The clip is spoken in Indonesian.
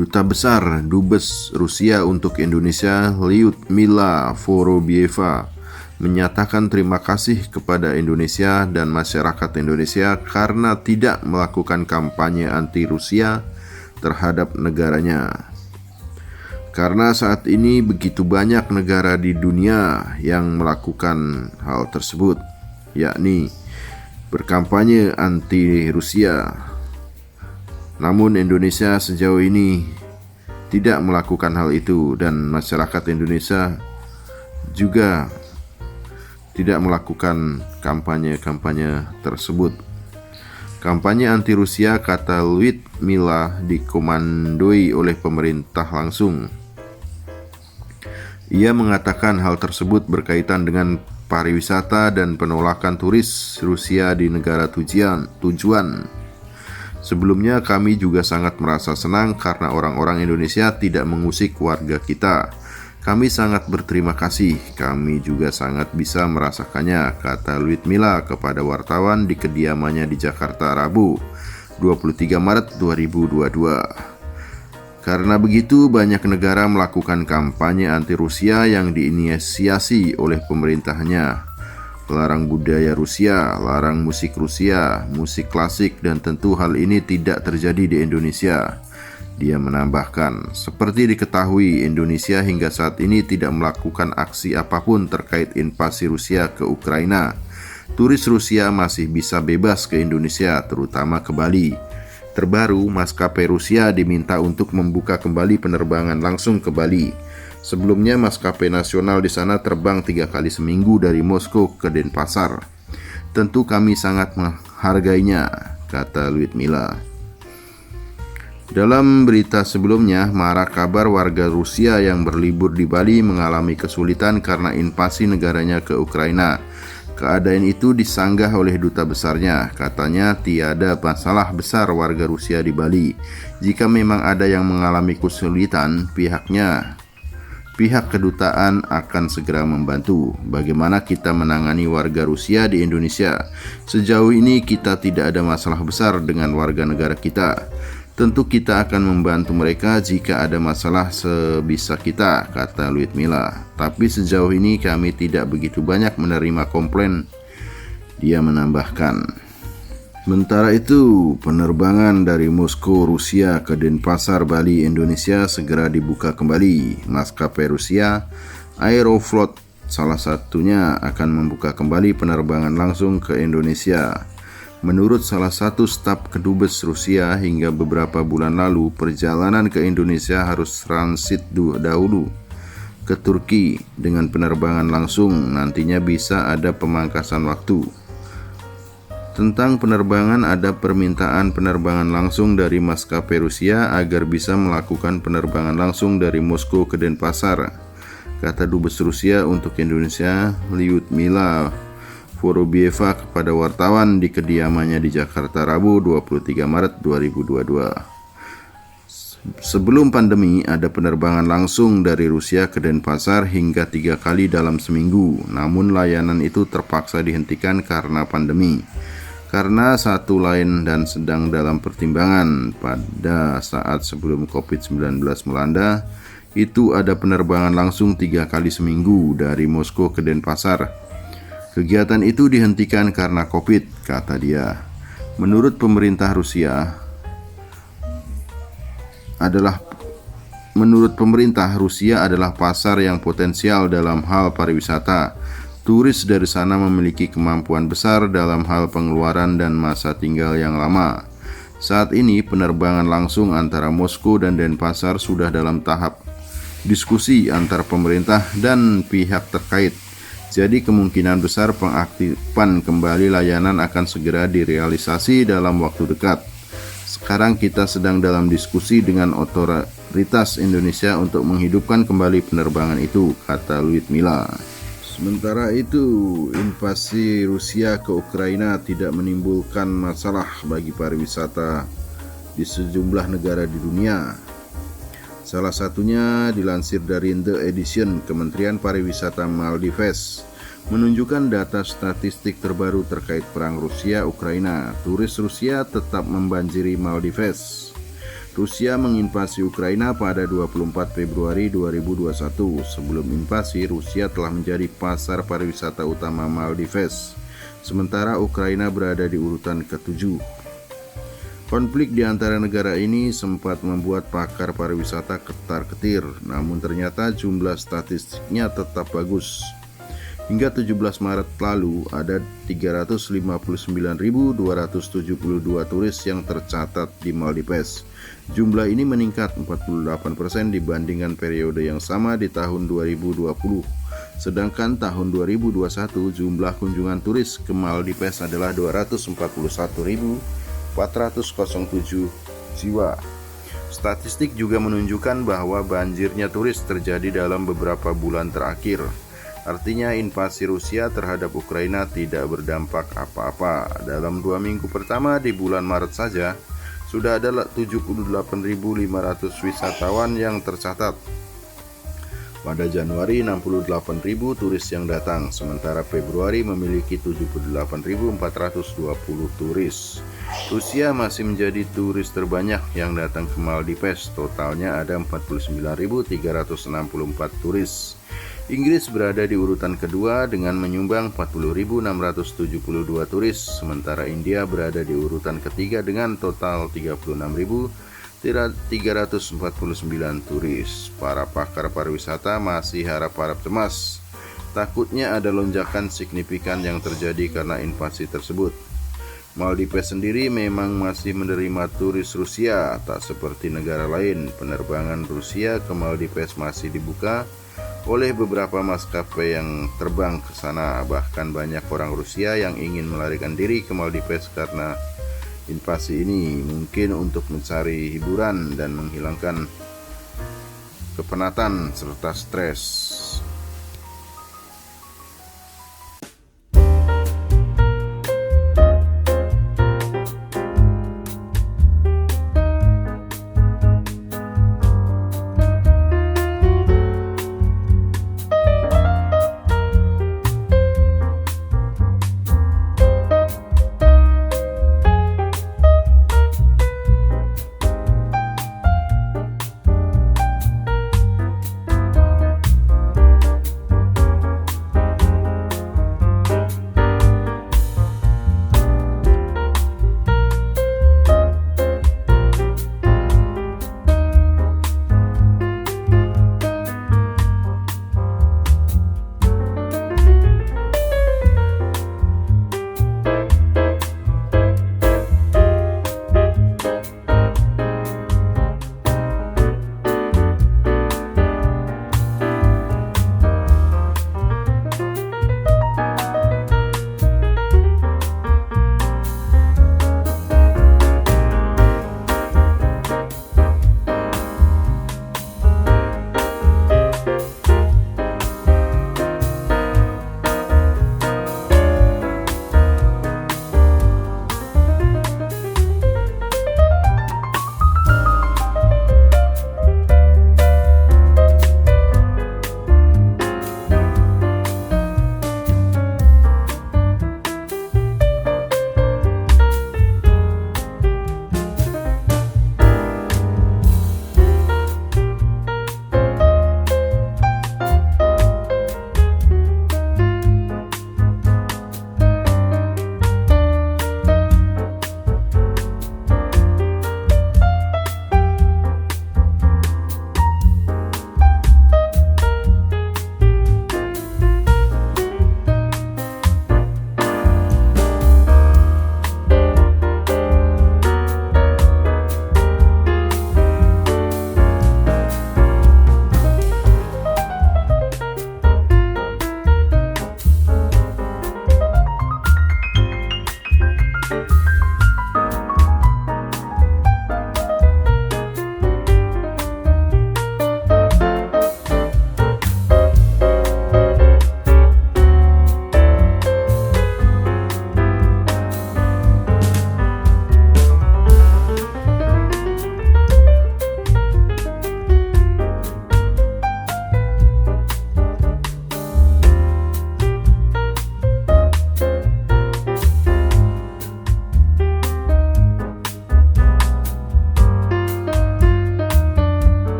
Duta Besar Dubes Rusia untuk Indonesia Lyudmila Vorobyeva menyatakan terima kasih kepada Indonesia dan masyarakat Indonesia karena tidak melakukan kampanye anti-Rusia terhadap negaranya. Karena saat ini begitu banyak negara di dunia yang melakukan hal tersebut, yakni berkampanye anti-Rusia. Namun Indonesia sejauh ini tidak melakukan hal itu dan masyarakat Indonesia juga tidak melakukan kampanye-kampanye tersebut. Kampanye anti-Rusia, kata Lyudmila, dikomandoi oleh pemerintah langsung. Ia mengatakan hal tersebut berkaitan dengan pariwisata dan penolakan turis Rusia di negara tujuan. Sebelumnya kami juga sangat merasa senang karena orang-orang Indonesia tidak mengusik warga kita. Kami sangat berterima kasih, kami juga sangat bisa merasakannya, kata Lyudmila kepada wartawan di kediamannya di Jakarta Rabu, 23 Maret 2022. Karena begitu banyak negara melakukan kampanye anti-Rusia yang diinisiasi oleh pemerintahnya. Larang budaya Rusia, larang musik Rusia, musik klasik, dan tentu hal ini tidak terjadi di Indonesia. Dia menambahkan, seperti diketahui, Indonesia hingga saat ini tidak melakukan aksi apapun terkait invasi Rusia ke Ukraina. Turis Rusia masih bisa bebas ke Indonesia, terutama ke Bali. Terbaru, maskapai Rusia diminta untuk membuka kembali penerbangan langsung ke Bali. Sebelumnya maskapai nasional di sana terbang 3 kali seminggu dari Moskow ke Denpasar. Tentu kami sangat menghargainya, kata Lyudmila. Dalam berita sebelumnya, marak kabar warga Rusia yang berlibur di Bali mengalami kesulitan karena invasi negaranya ke Ukraina. Keadaan itu disanggah oleh duta besarnya. Katanya tiada masalah besar warga Rusia di Bali. Jika memang ada yang mengalami kesulitan, pihak kedutaan akan segera membantu. Bagaimana kita menangani warga Rusia di Indonesia? Sejauh ini kita tidak ada masalah besar dengan warga negara kita. Tentu kita akan membantu mereka jika ada masalah sebisa kita, kata Lyudmila. Tapi sejauh ini kami tidak begitu banyak menerima komplain, dia menambahkan. Sementara itu, penerbangan dari Moskow, Rusia ke Denpasar, Bali, Indonesia segera dibuka kembali. Maskapai Rusia, Aeroflot salah satunya, akan membuka kembali penerbangan langsung ke Indonesia. Menurut salah satu staf kedubes Rusia, hingga beberapa bulan lalu perjalanan ke Indonesia harus transit dahulu ke Turki dengan penerbangan langsung. Nantinya bisa ada pemangkasan waktu. Tentang penerbangan, ada permintaan penerbangan langsung dari maskapai Rusia agar bisa melakukan penerbangan langsung dari Moskow ke Denpasar, kata Dubes Rusia untuk Indonesia Lyudmila Vorobyeva kepada wartawan di kediamannya di Jakarta Rabu 23 Maret 2022. Sebelum pandemi, ada penerbangan langsung dari Rusia ke Denpasar hingga 3 kali dalam seminggu. Namun layanan itu terpaksa dihentikan karena pandemi. Karena satu lain dan sedang dalam pertimbangan, pada saat sebelum COVID-19 melanda, itu ada penerbangan langsung 3 kali seminggu dari Moskow ke Denpasar. Kegiatan itu dihentikan karena COVID, kata dia. Menurut pemerintah Rusia adalah pasar yang potensial dalam hal pariwisata. Turis dari sana memiliki kemampuan besar dalam hal pengeluaran dan masa tinggal yang lama. Saat ini penerbangan langsung antara Moskow dan Denpasar sudah dalam tahap diskusi antar pemerintah dan pihak terkait. Jadi kemungkinan besar pengaktifan kembali layanan akan segera direalisasi dalam waktu dekat. Sekarang kita sedang dalam diskusi dengan otoritas Indonesia untuk menghidupkan kembali penerbangan itu, kata Lyudmila. Sementara itu, invasi Rusia ke Ukraina tidak menimbulkan masalah bagi pariwisata di sejumlah negara di dunia. Salah satunya dilansir dari The Edition, Kementerian Pariwisata Maldives menunjukkan data statistik terbaru terkait perang Rusia-Ukraina. Turis Rusia tetap membanjiri Maldives. Rusia menginvasi Ukraina pada 24 Februari 2021. Sebelum invasi, Rusia telah menjadi pasar pariwisata utama Maldives, sementara Ukraina berada di urutan ke-7. Konflik di antara negara ini sempat membuat pakar pariwisata ketar-ketir, namun ternyata jumlah statistiknya tetap bagus. Hingga 17 Maret lalu, ada 359.272 turis yang tercatat di Maldives. Jumlah ini meningkat 48% dibandingkan periode yang sama di tahun 2020. Sedangkan tahun 2021 jumlah kunjungan turis ke Maldives adalah 241.407 jiwa. Statistik juga menunjukkan bahwa banjirnya turis terjadi dalam beberapa bulan terakhir. Artinya invasi Rusia terhadap Ukraina tidak berdampak apa-apa. Dalam 2 minggu pertama di bulan Maret saja, sudah ada 78.500 wisatawan yang tercatat. Pada Januari 68.000 turis yang datang, sementara Februari memiliki 78.420 turis. Rusia masih menjadi turis terbanyak yang datang ke Maldives, totalnya ada 49.364 turis. Inggris berada di urutan kedua dengan menyumbang 40.672 turis, sementara India berada di urutan ketiga dengan total 36.349 turis. Para pakar pariwisata masih harap-harap cemas. Takutnya ada lonjakan signifikan yang terjadi karena invasi tersebut. Maldives sendiri memang masih menerima turis Rusia, tak seperti negara lain. Penerbangan Rusia ke Maldives masih dibuka oleh beberapa maskapai yang terbang ke sana. Bahkan banyak orang Rusia yang ingin melarikan diri ke Maldives karena invasi ini, mungkin untuk mencari hiburan dan menghilangkan kepenatan serta stres.